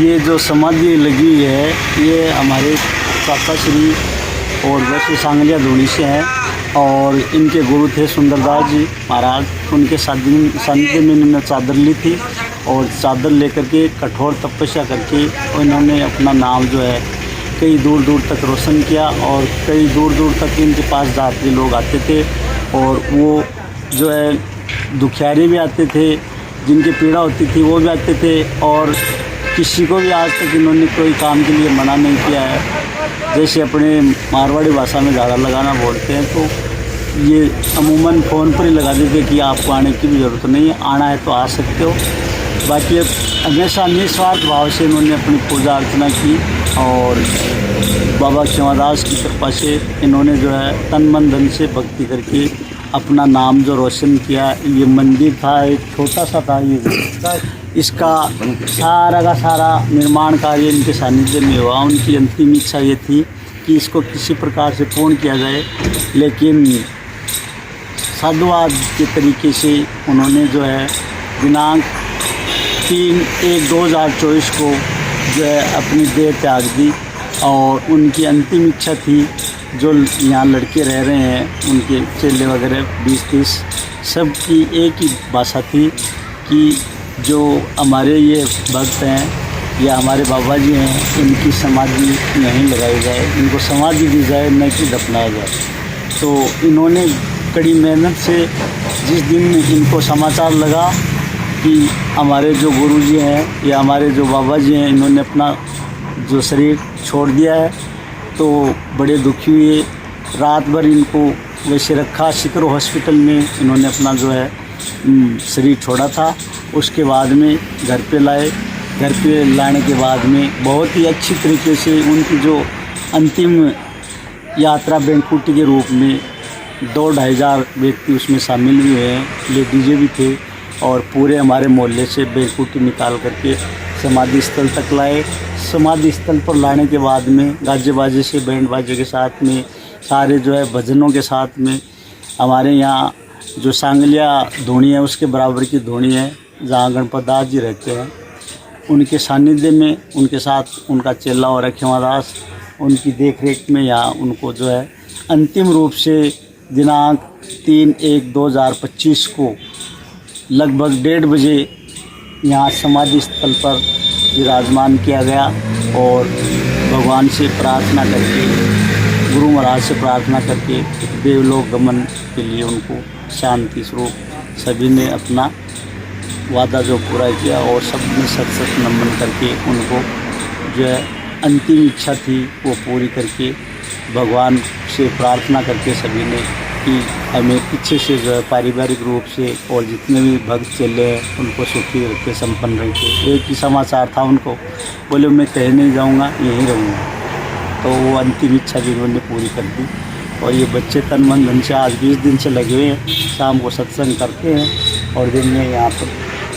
ये जो समाधि लगी हुई है ये हमारे चाचा श्री और वैसे सांगलिया धोनी से हैं और इनके गुरु थे सुंदरदास जी महाराज। उनके सानिध्य में इन्होंने चादर ली थी और चादर लेकर के कठोर तपस्या करके इन्होंने अपना नाम जो है कई दूर दूर तक रोशन किया और कई दूर दूर तक इनके पास यात्री लोग आते थे और वो जो है दुखियारी भी आते थे, जिनकी पीड़ा होती थी वो भी आते थे और किसी को भी आज तक इन्होंने कोई काम के लिए मना नहीं किया है। जैसे अपने मारवाड़ी भाषा में झाड़ा लगाना बोलते हैं तो ये अमूमन फ़ोन पर ही लगा देते कि आपको आने की भी ज़रूरत नहीं है, आना है तो आ सकते हो। बाकी हमेशा निस्वार्थ भाव से इन्होंने अपनी पूजा अर्चना की और बाबा क्षमादास की कृपा से इन्होंने जो है तन मन धन से भक्ति करके अपना नाम जो रोशन किया। ये मंदिर था एक छोटा सा था, ये इसका सारा का सारा निर्माण कार्य इनके सानिध्य में हुआ। उनकी अंतिम इच्छा ये थी कि इसको किसी प्रकार से पूर्ण किया जाए, लेकिन साधुवाद के तरीके से उन्होंने जो है दिनांक 3/1/2024 को जो है अपनी देह त्याग दी। और उनकी अंतिम इच्छा थी जो यहाँ लड़के रह रहे हैं उनके चेले वगैरह 20-30 सब की एक ही भाषा थी कि जो हमारे ये भक्त हैं या हमारे बाबा जी हैं इनकी समाधि यहीं लगाई जाए, इनको समाधि दी जाए, न कि दफनाया जाए। तो इन्होंने कड़ी मेहनत से जिस दिन इनको समाचार लगा कि हमारे जो गुरुजी हैं या हमारे जो बाबा जी हैं इन्होंने अपना जो शरीर छोड़ दिया है तो बड़े दुखी हुए। रात भर इनको वैसे रखा, शिकर हॉस्पिटल में इन्होंने अपना जो है शरीर छोड़ा था। उसके बाद में घर पे लाए, घर पे लाने के बाद में बहुत ही अच्छी तरीके से उनकी जो अंतिम यात्रा बैंकुटी के रूप में 2-2.5 हज़ार व्यक्ति उसमें शामिल हुए हैं, लेडीजें भी थे और पूरे हमारे मोहल्ले से बैंकुटी निकाल करके समाधि स्थल तक लाए। समाधि स्थल पर लाने के बाद में गाजे बाजे से, बैंड बाजे के साथ में, सारे जो है भजनों के साथ में, हमारे यहाँ जो सांगलिया धोनी है उसके बराबर की धोनी है जहाँ गणपत दास जी रहते हैं, उनके सानिध्य में उनके साथ उनका चेला और क्षमादास उनकी देख रेख में यहाँ उनको जो है अंतिम रूप से दिनांक 3/1/2025 को लगभग 1:30 बजे यहाँ समाधि स्थल पर विराजमान किया गया और भगवान से प्रार्थना करके, गुरु महाराज से प्रार्थना करके देवलोक गमन के लिए उनको शांति स्वरूप सभी ने अपना वादा जो पूरा किया और सब ने सत नमन करके उनको जो है अंतिम इच्छा थी वो पूरी करके भगवान से प्रार्थना करके सभी ने कि हमें पीछे से जो है पारिवारिक रूप से और जितने भी भक्त चले हैं उनको सुखी रखे, संपन्न रखे। एक ही समाचार था उनको, बोले मैं कहीं नहीं जाऊंगा, यहीं रहूँगा। तो वो अंतिम इच्छा भी उन्होंने पूरी कर दी और ये बच्चे तन मन धन से आज 20 दिन से लगे हुए हैं। शाम को सत्संग करते हैं और दिन में यहाँ पर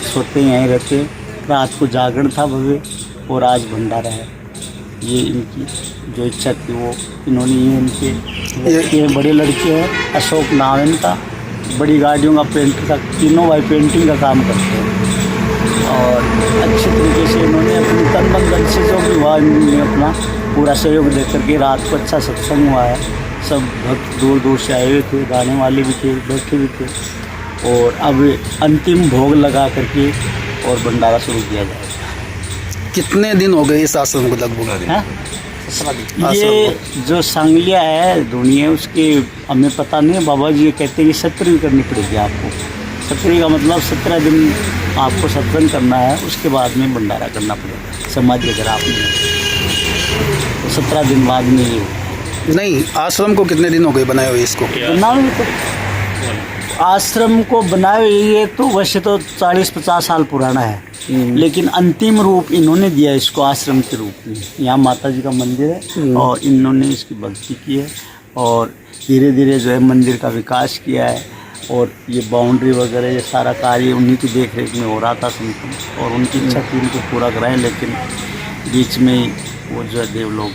सोते हैं, यहीं रहते हैं। रात को जागरण था भव्य और आज भंडारा है। ये इनकी जो इच्छा थी वो इन्होंने ये बड़े लड़के हैं, अशोक नाम है इनका, बड़ी गाड़ियों का पेंट का, तीनों भाई पेंटिंग का काम करते हैं और अच्छे तरीके से इन्होंने अपनी तन मन धन से जो भी हुआ इन्होंने अपना पूरा सहयोग दे करके रात को अच्छा सत्संग हुआ है। सब भक्त दूर दूर से आए हुए थे, गाने वाले भी थे, बैठे भी थे और अब अंतिम भोग लगा करके और भंडारा शुरू किया जाएगा। कितने दिन हो गए इस आश्रम को लगभग? ये जो सांगलिया है धोनी है उसके हमें पता नहीं है। बाबा जी कहते हैं कि 17वीं करनी पड़ेगी आपको। 17वीं का मतलब 17 दिन आपको सत्संग करना है, उसके बाद में भंडारा करना पड़ेगा समाधि अगर आप नहीं तो 17 दिन बाद में ये नहीं। आश्रम को कितने दिन हो गए बनाए हुए इसको? बनाए तो आश्रम को बनाए हुए ये तो वैसे तो 40-50 साल पुराना है, लेकिन अंतिम रूप इन्होंने दिया इसको आश्रम के रूप में। यहाँ माता जी का मंदिर है और इन्होंने इसकी भक्ति की है और धीरे धीरे जो है मंदिर का विकास किया है और ये बाउंड्री वगैरह ये सारा कार्य उन्हीं की देख रेख में हो रहा था संपूर्ण और उनकी इच्छा थी इनको पूरा कराएं, लेकिन बीच में वो जो है देवलोक